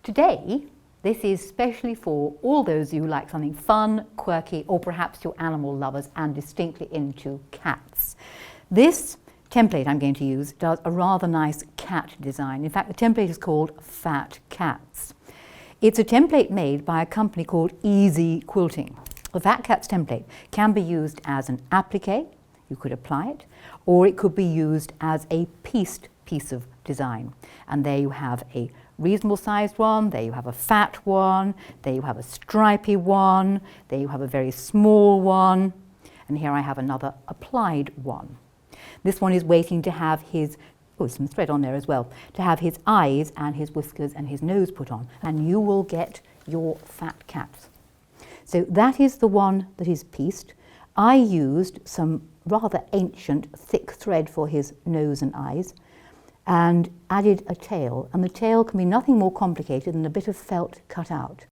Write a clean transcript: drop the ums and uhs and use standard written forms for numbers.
Today, this is specially for all those who like something fun, quirky, or perhaps you're animal lovers and distinctly into cats. This template I'm going to use does a rather nice cat design. In fact, the template is called Fat Cats. It's a template made by a company called Easy Quilting. The Fat Cats template can be used as an applique, you could apply it, or it could be used as a pieced piece of design. And there you have a reasonable sized one, there you have a fat one, there you have a stripy one, there you have a very small one, and here I have another applied one. This one is waiting to have his, oh, some thread on there as well, to have his eyes and his whiskers and his nose put on, and you will get your fat cats. So that is the one that is pieced. I used some rather ancient thick thread for his nose and eyes and added a tail, and the tail can be nothing more complicated than a bit of felt cut out.